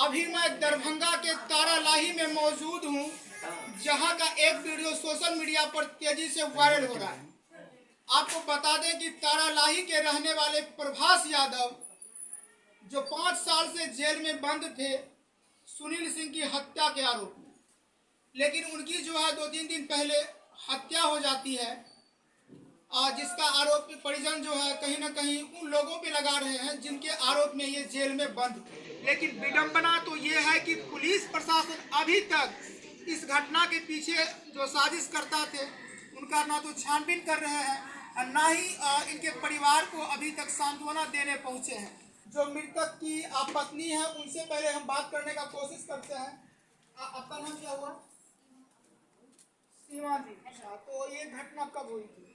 अभी मैं दरभंगा के तारालाही में मौजूद हूँ, जहाँ का एक वीडियो सोशल मीडिया पर तेजी से वायरल हो रहा है। आपको बता दें कि तारालाही के रहने वाले प्रभास यादव, जो 5 साल से जेल में बंद थे सुनील सिंह की हत्या के आरोप में, लेकिन उनकी जो है 2-3 दिन पहले हत्या हो जाती है, जिसका आरोप परिजन जो है कहीं ना कहीं उन लोगों पे लगा रहे हैं जिनके आरोप में ये जेल में बंद थे। लेकिन विडंबना तो ये है कि पुलिस प्रशासन अभी तक इस घटना के पीछे जो साजिश करता थे उनका ना तो छानबीन कर रहे हैं और ना ही इनके परिवार को अभी तक सांत्वना देने पहुंचे हैं। जो मृतक की पत्नी है उनसे पहले हम बात करने का कोशिश करते हैं। आपका नाम क्या हुआ? सीमा जी। अच्छा, तो ये घटना कब हुई थी?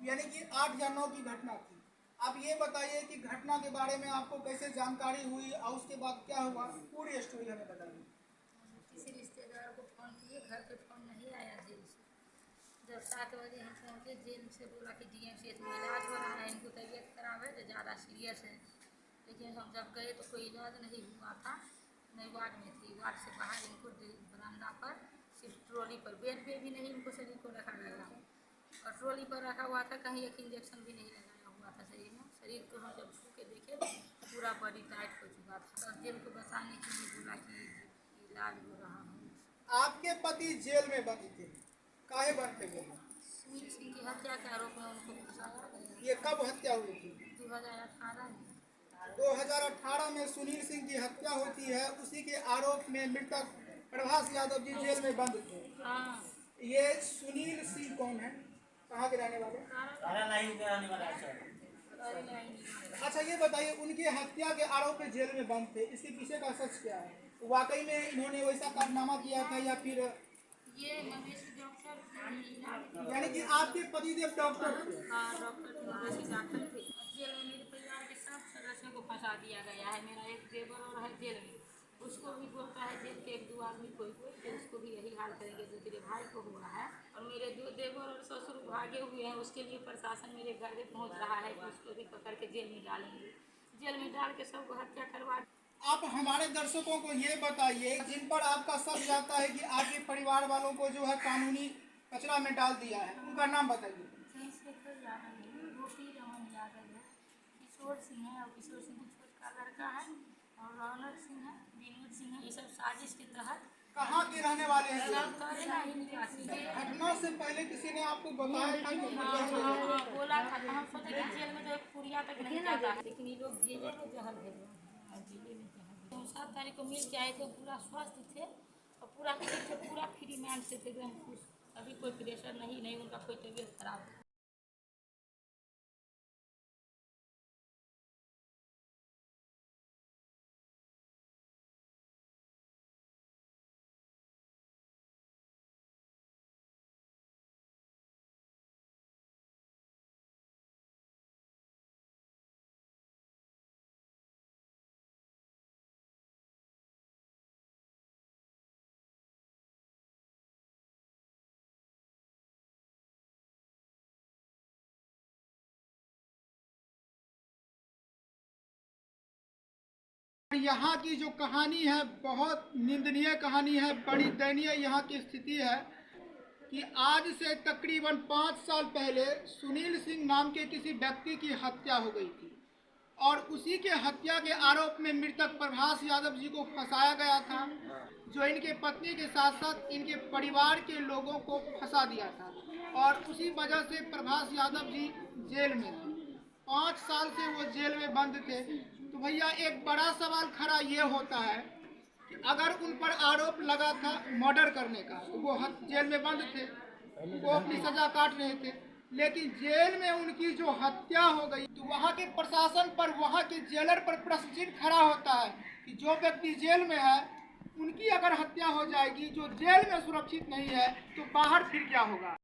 यानी कि 8 या 9 की घटना थी। आप ये बताइए कि घटना के बारे में आपको कैसे जानकारी हुई और उसके बाद क्या हुआ, पूरी स्टोरी हमें बताइए। किसी रिश्तेदार को फ़ोन किए, घर पे फ़ोन नहीं आया जेल से। जब 7 बजे हम पहुँचे जेल से, बोला कि DMCH में इलाज हो रहा है, इनको तबीयत खराब है तो ज़्यादा सीरियस है। लेकिन हम जब गए तो कोई इलाज नहीं हुआ था, नहीं वार्ड में थी। वार्ड से बाहर इनको बरामदा पर सिर्फ ट्रॉली पर, बेड पे भी नहीं इनको शरीर को रखा गया और ट्रॉली पर रखा हुआ था। कहीं एक इंजेक्शन भी नहीं लगाया हुआ था शरीर में। शरीर को हम जब छू के देखे पूरा बॉडी टाइट हो चुका था। और जेल को बचाने के लिए बोला कि इलाज हो रहा है। आपके पति जेल में बंद थे, काहे बंद थे? सुनील सिंह की हत्या के आरोप में उनको फंसाया गया। ये कब हत्या हुई थी? 2018 में। 2018 में सुनील सिंह की हत्या होती है। उसी के आरोप में मृतक प्रभास यादव जी जेल में बंद थे। हाँ। ये सुनील सिंह कौन है, कहाँ के रहने वाले? अच्छा, ये बताइए, उनकी हत्या के आरोप में जेल में बंद थे, इसके पीछे का सच क्या है? वाकई में इन्होंने वैसा कारनामा किया था या फिर ये मवेशी डॉक्टर, यानी कि आपके पतिदेव डॉक्टर थे? हाँ डॉक्टर थे, मवेशी डॉक्टर थे। जेल में मेरे परिवार के सब सदस्यों को फंसा दिया गया है। मेरा एक देवर और है जेल में, उसको भी बोलता है जेल के 1-2 आदमी कोई तो उसको भी यही हाल करेंगे जो तेरे भाई को हुआ है। और मेरे 2 देवर और ससुर भागे हुए हैं, उसके लिए प्रशासन मेरे घर में पहुँच रहा है कि उसको भी पकड़ के जेल में डालेंगे। जेल में डाल के सबको हत्या करवा। आप हमारे दर्शकों को ये बताइए, जिन पर आपका शक जाता है कि आपके परिवार वालों को जो है कानूनी कचरा में डाल दिया है, उनका नाम बताइए। चंद्रशेखर यादव है, गोपी रमन यादव है, किशोर सिंह है और किशोर सिंह का छोटा लड़का है, और रौनक सिंह है, विनोद सिंह है। ये सब साजिश के तहत। कहाँ के रहने वाले हैं? तारालाही निवासी है। घटना से पहले किसी ने आपको बताया था कि हाँ, बोला था तो हम सोचे कि जेल में तो एक पुड़िया तक नहीं जाता, लेकिन ये लोग जेले में जहर भेज रहे हैं। जेले में जहर। हम 7 तारीख को मिल के आए थे, पूरा स्वस्थ थे और पूरा ठीक थे, पूरा फ्री माइंड से थे, एकदम खुश। अभी कोई प्रेशर नहीं उनका कोई तबीयत खराब है। यहाँ की जो कहानी है बहुत निंदनीय कहानी है, बड़ी दयनीय यहाँ की स्थिति है कि आज से तकरीबन 5 साल पहले सुनील सिंह नाम के किसी व्यक्ति की हत्या हो गई थी और उसी के हत्या के आरोप में मृतक प्रभास यादव जी को फंसाया गया था, जो इनके पत्नी के साथ साथ इनके परिवार के लोगों को फंसा दिया था और उसी वजह से प्रभास यादव जी जेल में थे। 5 साल से वो जेल में बंद थे। तो भैया एक बड़ा सवाल खड़ा ये होता है कि अगर उन पर आरोप लगा था मर्डर करने का, तो वो जेल में बंद थे, वो अपनी सजा काट रहे थे, लेकिन जेल में उनकी जो हत्या हो गई तो वहाँ के प्रशासन पर, वहाँ के जेलर पर प्रश्न चिन्ह खड़ा होता है कि जो व्यक्ति जेल में है उनकी अगर हत्या हो जाएगी, जो जेल में सुरक्षित नहीं है, तो बाहर फिर क्या होगा।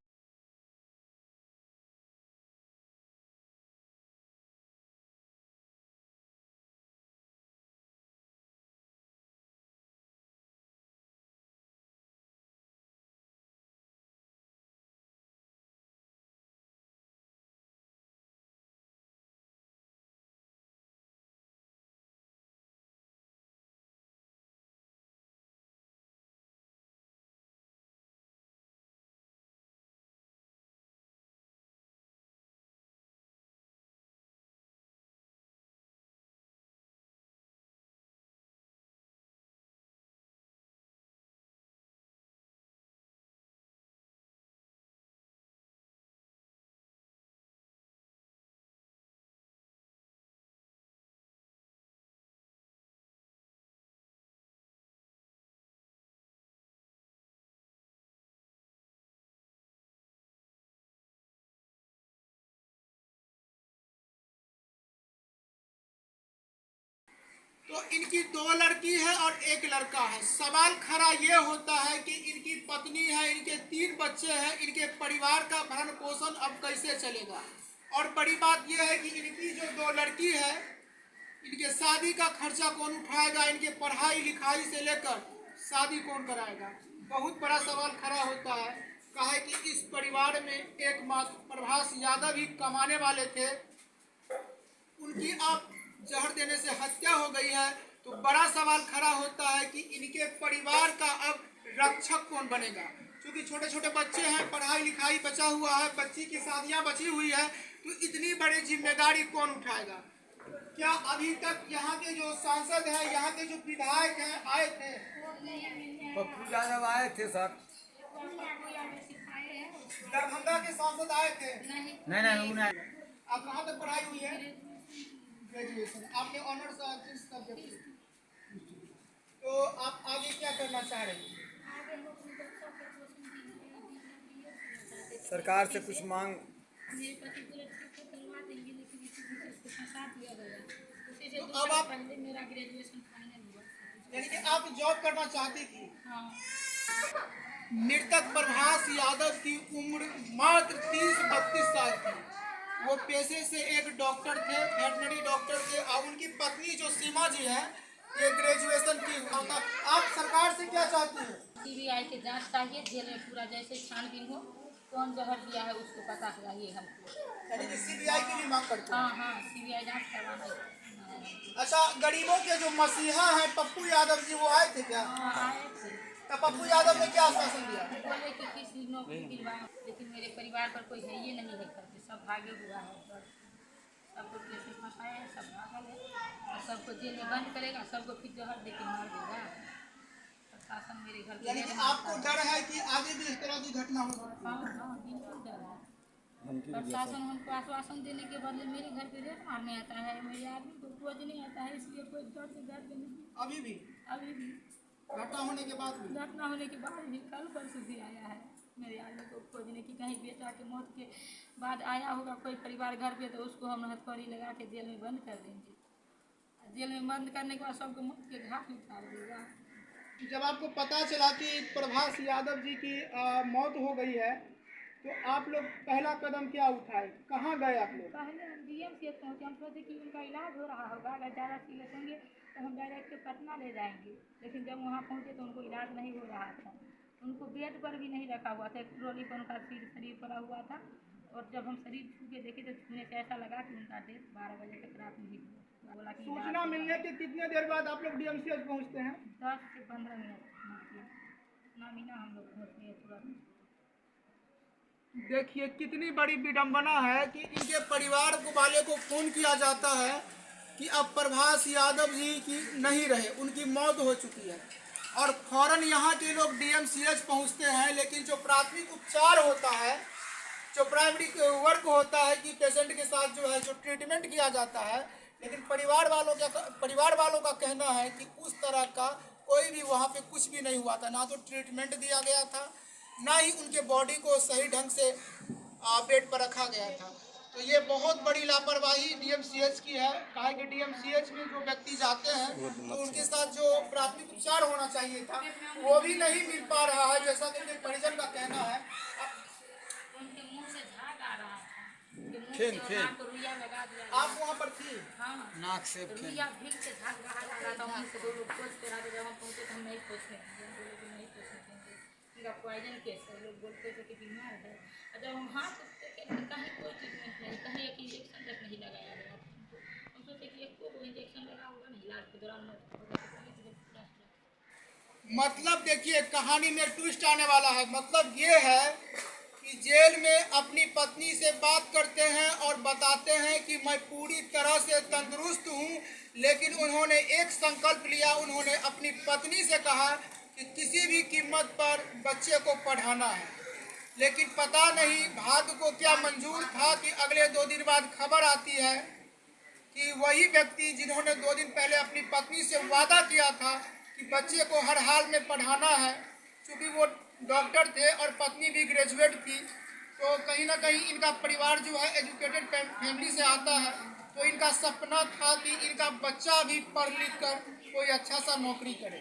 तो इनकी 2 लड़की है और 1 लड़का है। सवाल खड़ा ये होता है कि इनकी पत्नी है, इनके 3 बच्चे हैं, इनके परिवार का भरण पोषण अब कैसे चलेगा। और बड़ी बात यह है कि इनकी जो 2 लड़की है, इनके शादी का खर्चा कौन उठाएगा, इनके पढ़ाई लिखाई से लेकर शादी कौन कराएगा। बहुत बड़ा सवाल खड़ा होता है। कहा है कि इस परिवार में एकमात्र प्रभास यादव ही कमाने वाले थे, उनकी अब जहर देने से हत्या हो गई है। तो बड़ा सवाल खड़ा होता है कि इनके परिवार का अब रक्षक कौन बनेगा। क्योंकि छोटे छोटे बच्चे हैं, पढ़ाई लिखाई बचा हुआ है, बच्ची की शादियां बची हुई है, तो इतनी बड़ी जिम्मेदारी कौन उठाएगा। क्या अभी तक यहाँ के जो सांसद हैं, यहाँ के जो विधायक हैं आए थे? पप्पू यादव आए थे सर। दरभंगा के सांसद आए थे? नहीं। आप कहाँ तक पढ़ाई हुई है? ग्रेजुएशन। आपने ऑनर्स किस सब्जेक्ट से? तो आप आगे क्या करना चाह रहे हैं? सरकार से कुछ मांग। तो अब आप मेरा ग्रेजुएशन फाइनल हुआ, यानी कि आप जॉब करना चाहती थी। हाँ। मृतक प्रभास यादव की उम्र मात्र 30-32 साल थी। वो पेशे से एक डॉक्टर थे, वेटनरी डॉक्टर थे, और उनकी पत्नी जो सीमा जी है, ये ग्रेजुएशन की हुआ था। आप सरकार से क्या चाहती हैं? सीबीआई के जांच चाहिए, जेल में पूरा जैसे छानबीन हो, कौन जहर दिया है उसको पता चाहिए हमको। यानी कि सीबीआई की भी मांग करते हैं? हाँ, सीबीआई जांच करवाना है। अच्छा, गरीबों के जो मसीहा हैं पप्पू यादव जी, वो आए थे क्या? हाँ, आए थे। तो पप्पू यादव ने क्या आश्वासन दिया? बोले कि किसी नौकरी दिलवाएं, लेकिन मेरे परिवार पर कोई है ये नहीं है करके, सब भागे हुआ है। सबको केस में फंसाया है, सब भागल है, और सबको जेल में बंद करेगा, सबको फिर जहर दे के मार देगा। प्रशासन मेरे घर पे यानी कि आपको डर है कि आगे भी इस तरह की घटना हो? हाँ, बिल्कुल डर है। प्रशासन हमको आश्वासन देने के बदले मेरे घर पे रेत मारने आता है, मेरे आदमी को खोजने आता है, इसलिए कोई डर से घर पे नहीं। अभी भी अभी घटना होने के बाद भी? घटना होने के बाद भी कल परसों भी आया है मेरे आदमी को खोजने की। कहीं बेटा के मौत के बाद आया होगा कोई परिवार घर पे, तो उसको हम हथकड़ी लगा के जेल में बंद कर देंगे। जेल में बंद करने के बाद सबको मौत के घाट में उतार देगा। जब आपको पता चला कि प्रभास यादव जी की मौत हो गई है, तो आप लोग पहला कदम क्या उठाए? कहाँ गए आप लोग? पहले हम डीएम से पहुँचे, हम सोचे कि उनका इलाज हो रहा होगा, अगर ज़्यादा सीरियस होंगे तो हम डायरेक्ट पटना ले जाएंगे। लेकिन जब वहाँ पहुँचे तो उनको इलाज नहीं हो रहा था, उनको बेड पर भी नहीं रखा हुआ था, एक ट्रॉली पर उनका शरीर पड़ा हुआ था। और जब हम शरीर छू के देखे तो छूने से ऐसा लगा कि उनका डेथ 12 बजे तक रात में ही हुआ। बोला कि सूचना मिलने के कितने देर बाद आप लोग डीएमसीएच पहुँचते हैं? 10 से 15 मिनट इतना मिला, हम लोग पहुँचते हैं तुरंत। देखिए कितनी बड़ी विडंबना है कि इनके परिवार वाले को फोन किया जाता है कि अब प्रभास यादव जी की नहीं रहे, उनकी मौत हो चुकी है, और फौरन यहाँ के लोग डीएमसीएच पहुँचते हैं। लेकिन जो प्राथमिक उपचार होता है, जो प्राइमरी वर्क होता है कि पेशेंट के साथ जो है जो ट्रीटमेंट किया जाता है, लेकिन परिवार वालों का कहना है कि उस तरह का कोई भी वहाँ पे कुछ भी नहीं हुआ था। ना तो ट्रीटमेंट दिया गया था, ना ही उनके बॉडी को सही ढंग से बेड पर रखा गया था। तो ये बहुत बड़ी लापरवाही डीएमसीएच की है। कहा कि डीएमसीएच में जो व्यक्ति जाते हैं तो उनके साथ जो प्राथमिक उपचार होना चाहिए था वो भी नहीं मिल पा रहा है, जैसा कि उनके परिजन का कहना है। उनके मुंह से झाग आ रहा था, फेन रुइया लगा दिया। आप वहाँ पर थी? हाँ, नाक से रुइया भीड़ से झाग रहा था। हमसे 2 लोग खोजते रहे, जब हम पहुँचे तो हम नहीं खोजने देंगे, बोले कि नहीं खोजने देंगे, इनका पॉइजन केस है। लोग बोलते थे कि बीमार है, और जब हम हाथ देखे तो कहीं कोई ट्रीटमेंट नहीं, कहीं एक इंजेक्शन तक नहीं लगाया गया। हम सोचे कि एक को इंजेक्शन लगा होगा नहीं, इलाज के दौरान मतलब देखिए कहानी में ट्विस्ट आने वाला है। मतलब ये है कि जेल में अपनी पत्नी से बात करते हैं और बताते हैं कि मैं पूरी तरह से तंदुरुस्त हूँ, लेकिन उन्होंने एक संकल्प लिया। उन्होंने अपनी पत्नी से कहा कि किसी भी कीमत पर बच्चे को पढ़ाना है। लेकिन पता नहीं भाग्य को क्या मंजूर था कि अगले 2 दिन बाद खबर आती है कि वही व्यक्ति जिन्होंने 2 दिन पहले अपनी पत्नी से वादा किया था कि बच्चे को हर हाल में पढ़ाना है, क्योंकि वो डॉक्टर थे और पत्नी भी ग्रेजुएट थी, तो कहीं ना कहीं इनका परिवार जो है एजुकेटेड फैमिली से आता है, तो इनका सपना था कि इनका बच्चा भी पढ़ लिख कर कोई अच्छा सा नौकरी करे,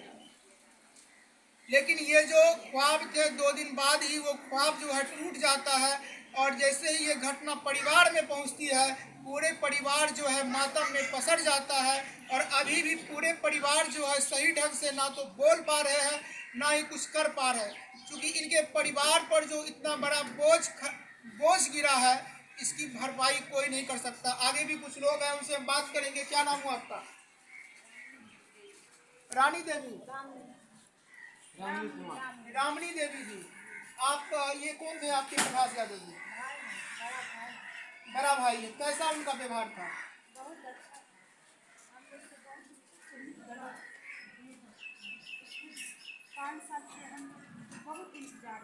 लेकिन ये जो ख्वाब थे 2 दिन बाद ही वो ख्वाब जो है टूट जाता है। और जैसे ही ये घटना परिवार में पहुंचती है, पूरे परिवार जो है मातम में पसर जाता है। और अभी भी पूरे परिवार जो है सही ढंग से ना तो बोल पा रहे हैं, ना ही कुछ कर पा रहे हैं, क्योंकि इनके परिवार पर जो इतना बड़ा बोझ गिरा है, इसकी भरपाई कोई नहीं कर सकता। आगे भी कुछ लोग हैं, उनसे हम बात करेंगे। क्या नाम हुआ आपका? रानी देवी, रामनी देवी जी। आप ये कौन थे आपके प्रभास यादव जी? बड़ा भाई है। कैसा उनका व्यवहार था? पाँच साल से हम बहुत इंतजार,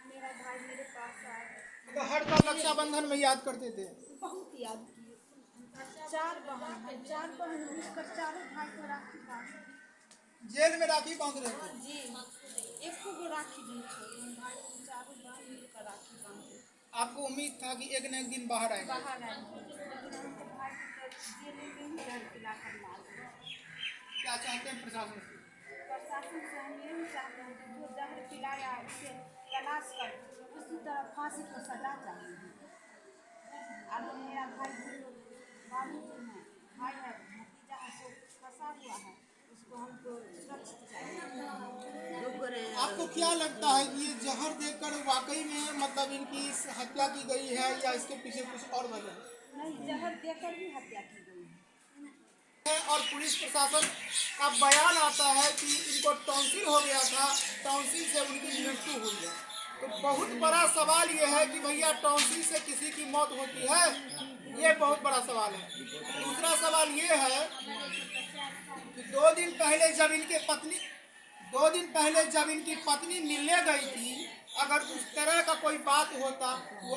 मेरा भाई मेरे पास आया तो हर साल रक्षाबंधन में याद करते थे। बहुत याद किए। 4 बहन है, 4 बहन मिलकर चारों भाई को राखी बांधे। जेल में राखी बांध रहे थे जी, एक को राखी नहीं छोड़े, भाई चारों भाई मिलकर राखी बांधे। आपको उम्मीद था कि एक न एक दिन बाहर आएगा? बाहर आए भाई को जेल में ही डर पिलाकर मार दिया। क्या चाहते हैं प्रशासन से? प्रशासन से हम यही चाहते हैं कि जो जहर पिलाया उसे तलाश कर उसी तरह फांसी को सजा चाहिए। अब मेरा भाई बाबू जो है, भाई है, भतीजा है, सो फंसा हुआ है, उसको हमको सुरक्षित चाहिए। आपको क्या लगता है कि ये जहर देकर वाकई में मतलब इनकी हत्या की गई है, या इसके पीछे कुछ और वजह नहीं, जहर देकर भी हत्या की गई है। है? और पुलिस प्रशासन का बयान आता है कि इनको टॉन्सिल हो गया था, टॉन्सिल से उनकी मृत्यु हुई है। तो बहुत बड़ा सवाल ये है कि भैया टॉन्सिल से किसी की मौत होती है? ये बहुत बड़ा सवाल है। दूसरा सवाल ये है कि 2 दिन पहले जब इनकी पत्नी मिलने गई थी, अगर उस तरह का कोई बात होता वो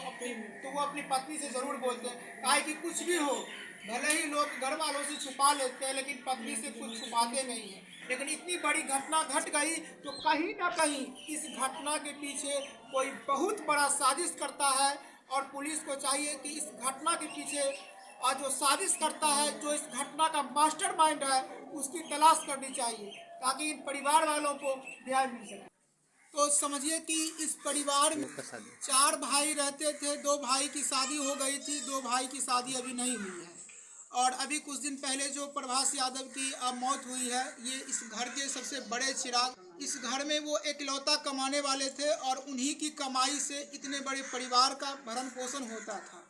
अपनी पत्नी से जरूर बोलते। काहे कि कुछ भी हो, भले ही लोग घर वालों से छुपा लेते हैं, लेकिन पत्नी से कुछ छुपाते नहीं हैं। लेकिन इतनी बड़ी घटना घट गई, तो कहीं ना कहीं इस घटना के पीछे कोई बहुत बड़ा साजिश करता है। और पुलिस को चाहिए कि इस घटना के पीछे जो साजिश करता है, जो इस घटना का मास्टरमाइंड है, उसकी तलाश करनी चाहिए, ताकि इन परिवार वालों को न्याय मिल सके। तो समझिए कि इस परिवार में 4 भाई रहते थे। 2 भाई की शादी हो गई थी, 2 भाई की शादी अभी नहीं हुई है। और अभी कुछ दिन पहले जो प्रभास यादव की मौत हुई है, ये इस घर के सबसे बड़े चिराग। इस घर में वो इकलौता कमाने वाले थे, और उन्हीं की कमाई से इतने बड़े परिवार का भरण पोषण होता था।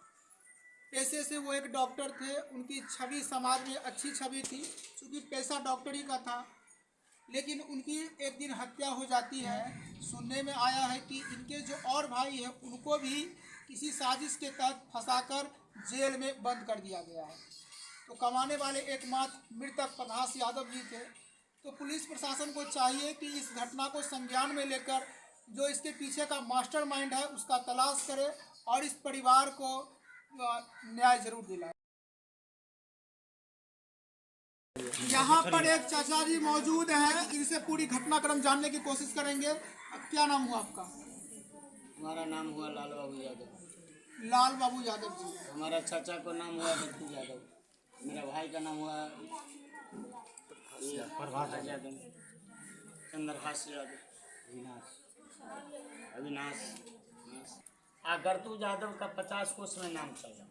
पेशे से वो एक डॉक्टर थे, उनकी छवि समाज में अच्छी छवि थी, क्योंकि पैसा डॉक्टरी का था। लेकिन उनकी एक दिन हत्या हो जाती है। सुनने में आया है कि इनके जो और भाई हैं, उनको भी किसी साजिश के तहत फंसाकर जेल में बंद कर दिया गया है। तो कमाने वाले एकमात्र मृतक प्रभास यादव जी थे। तो पुलिस प्रशासन को चाहिए कि इस घटना को संज्ञान में लेकर जो इसके पीछे का मास्टरमाइंड है, उसका तलाश करे और इस परिवार को न्याय जरूर दिलाए। यहाँ पर एक चाचा जी मौजूद हैं, इनसे पूरी घटनाक्रम जानने की कोशिश करेंगे। अब क्या नाम हुआ आपका? हमारा नाम हुआ लाल बाबू यादव। लाल बाबू यादव जी। हमारा चाचा को नाम हुआ दत्तू यादव। मेरा भाई का नाम हुआ प्रभास यादव, चंद्रहास यादव, अविनाश। गरतू यादव का 50 कोस में नाम चला।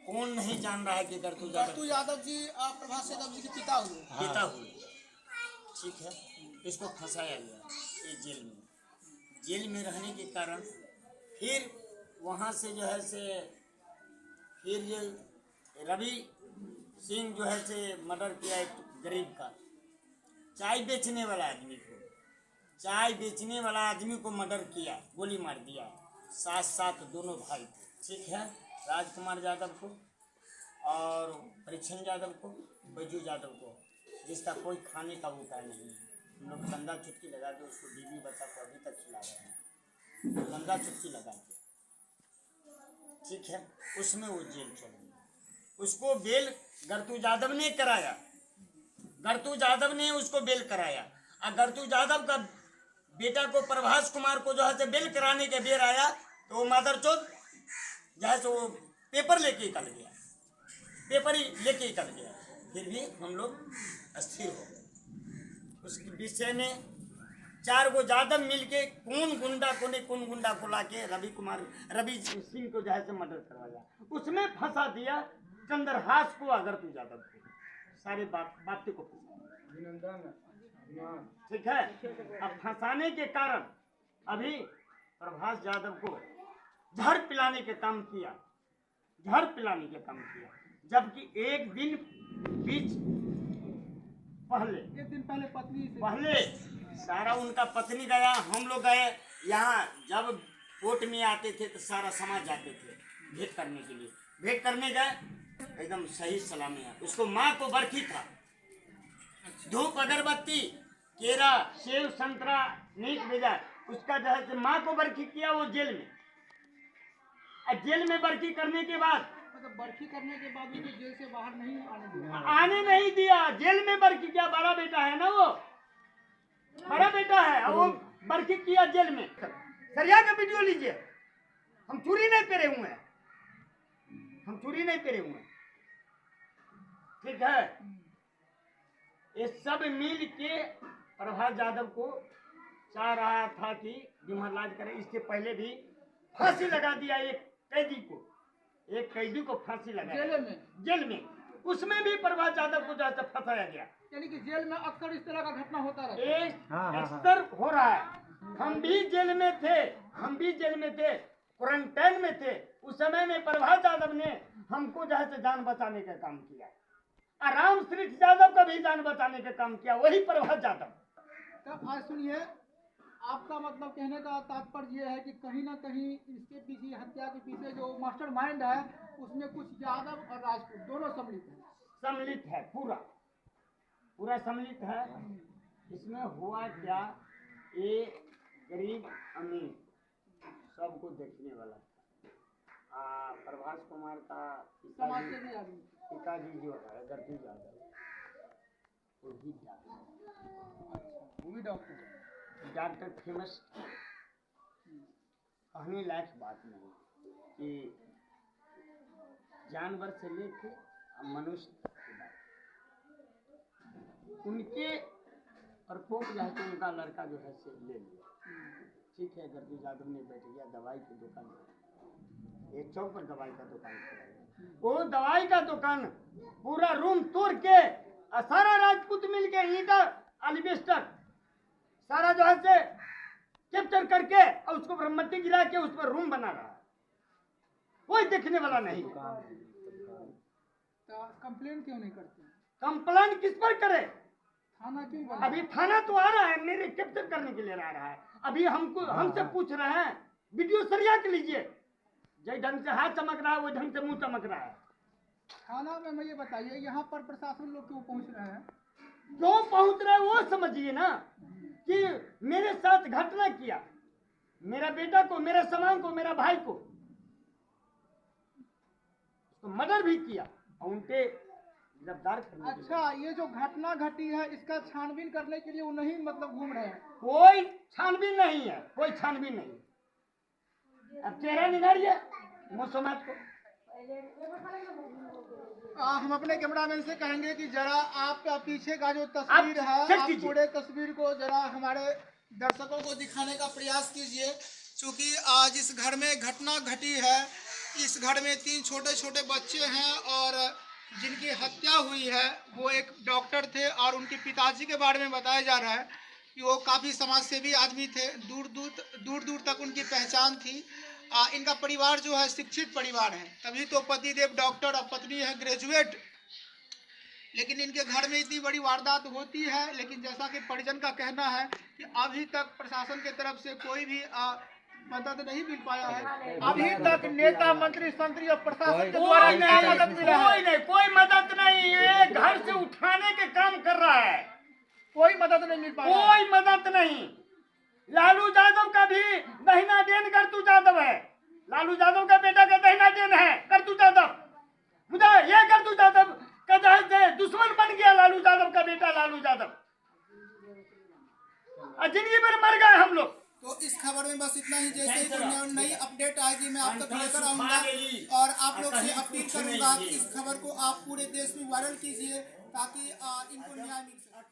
कौन नहीं जान रहा है कि गरतू यादव जी प्रभास यादव जी के पिता हुए। ठीक है, इसको फंसाया गया ये जेल में रहने के कारण फिर वहाँ से जो है से फिर ये रवि सिंह जो है से मर्डर किया एक गरीब का, चाय बेचने वाला आदमी को मर्डर किया, गोली मार दिया। साथ दोनों भाई थे, ठीक है, राजकुमार यादव को और परीक्षण यादव को, बैजू यादव को, जिसका कोई खाने का उपाय नहीं है। हम लोग गंदा चुटकी लगा के उसको बीवी बच्चा को अभी तक खिला रहे हैं, गंदा चुटकी लगा के, ठीक है। उसमें वो जेल चल गया। उसको बेल गरतू यादव ने कराया, गरतू यादव ने उसको बेल कराया। और गरतू यादव का बेटा को प्रभास कुमार को जो है बेल कराने के बेर आया, तो वो मादरचोद जो है वो पेपर लेके निकल गया। पेपर ही लेके ही कट गया। फिर भी हम लोग अस्थिर हो गए। उस विषय में 4 गो यादव मिलके कौन गुंडा को लाके रवि सिंह को जो है से मर्डर करवाया। उसमें फंसा दिया चंद्रहास को, अगर तू यादव को, सारे बातें को ठीक है। अब फंसाने के कारण अभी प्रभास यादव को जहर पिलाने के काम किया, जबकि एक दिन पहले सारा उनका पत्नी गया, हम लोग गए। यहाँ जब कोर्ट में आते थे तो सारा समाज जाते थे भेंट करने के लिए। भेंट करने गए, एकदम सही सलामी है। उसको माँ को बरखी था, धूप अगरबत्ती केरा सेव संतरा नीक भेजा, उसका जो है माँ को बरखी किया। वो जेल में, जेल में बरखी करने के बाद, मतलब बरखी करने के बाद भी जेल से बाहर नहीं आने नहीं दिया। जेल में बरखी किया, बड़ा बेटा है ना, वो बड़ा बेटा है, वो बरखी किया जेल में। सरिया का वीडियो लीजिए, हम चूड़ी नहीं पहरे हुए हैं, ठीक है। ये सब मिल के प्रभास यादव को चाह रहा था कि डिमहलाज करे। इससे पहले भी फांसी लगा दिया एक कैदी को फांसी लगा जेल में। उसमें भी प्रभास यादव को जैसे फंसाया गया। यानी कि जेल में अक्सर इस तरह का घटना होता रहता है। अक्सर हो रहा है। हम भी जेल में थे, क्वारंटाइन में थे। उस समय में प्रभास यादव ने हमको जो है जान बचाने का काम किया। राम श्रीठ यादव का भी जान बचाने का काम किया, वही प्रभास यादव। तो आज सुनिए, आपका मतलब कहने का तात्पर्य ये है कि कहीं ना कहीं इसके पीछे, हत्या के पीछे जो मास्टरमाइंड है, उसमें कुछ यादव और राजपूत दोनों सम्मिलित है, पूरा सम्मिलित है। इसमें हुआ क्या, ये गरीब अमीर सबको देखने वाला था। प्रभास कुमार का पिताजी जो है गर्दी यादव, वो भी डॉक्टर फेमस। कहने लायक बात नहीं कि जानवर से लेके मनुष्य उनके प्रकोप जो है उनका लड़का जो है से ले लिया, ठीक है। गर्दी यादव ने बैठ गया दवाई की दुकान, एक चौक पर दवाई का दुकान खोला। वो दवाई का दुकान पूरा रूम तोड़ के सारा राजपूत मिलके ईंटा एलिवेस्टर सारा जो है से कैप्चर करके और उसको मट्टी गिरा के उस पर रूम बना रहा है। कोई देखने वाला नहीं। तो कंप्लेन क्यों नहीं करते? कंप्लेन किस पर करे? थाना क्यों? अभी थाना तो आ रहा है, मेरे कैप्चर करने के लिए आ रहा है। अभी हमसे पूछ रहे हैं, वीडियो सरिया के लीजिए। जिस ढंग से हाथ चमक रहा है वही ढंग से मुंह चमक रहा है। थाना में मुझे बताइए, यहाँ पर प्रशासन लोग क्यों पहुँच रहे हैं? क्यों पहुँच रहे हैं वो समझिए ना, कि मेरे साथ घटना किया, मेरा बेटा को, मेरे सामान को, मेरा भाई को तो मर्डर भी किया और उनके गिरफ्तार करने। अच्छा, ये जो घटना घटी है इसका छानबीन करने के लिए वो नहीं मतलब घूम रहे हैं? कोई छानबीन नहीं है, कोई छानबीन नहीं। अब चेहरा निगारिए मुसलमान को। हम अपने कैमरामैन से कहेंगे कि जरा आपका पीछे का जो तस्वीर है, आप पूरे तस्वीर को जरा हमारे दर्शकों को दिखाने का प्रयास कीजिए। क्योंकि आज इस घर में घटना घटी है। इस घर में 3 छोटे छोटे बच्चे हैं और जिनकी हत्या हुई है वो एक डॉक्टर थे और उनके पिताजी के बारे में बताया जा रहा है कि वो काफ़ी समाजसेवी आदमी थे। दूर दूर तक उनकी पहचान थी। इनका परिवार जो है शिक्षित परिवार है, तभी तो पतिदेव डॉक्टर और पत्नी है ग्रेजुएट। लेकिन इनके घर में इतनी बड़ी वारदात होती है, लेकिन जैसा कि परिजन का कहना है कि अभी तक प्रशासन की तरफ से कोई भी मदद नहीं मिल पाया है। अभी तक नेता मंत्री संतरी और प्रशासन के द्वारा मदद मिला है? कोई मदद नहीं। ये घर से उठाने के काम कर रहा है, कोई मदद नहीं मिल पाया। कोई मदद नहीं। लालू यादव का भी दहिना देन गर्दू यादव है। लालू यादव का बेटा का दहिना देन है गर्दू यादव। मुझे ये गर्दू यादव का जहां दुश्मन बन गया लालू यादव का बेटा लालू यादव। जिंदगी भर मर गए हम लोग। तो इस खबर में बस इतना ही। जैसे ही कोई नई अपडेट आएगी मैं आप तक लेकर सुखमा आऊंगा लेली। और आप लोग से कहीं अपील कुछ करूंगा नहीं कि है। इस खबर को आप पूरे देश में वायरल कीजिए ताकि इनको न्याय मिल सके।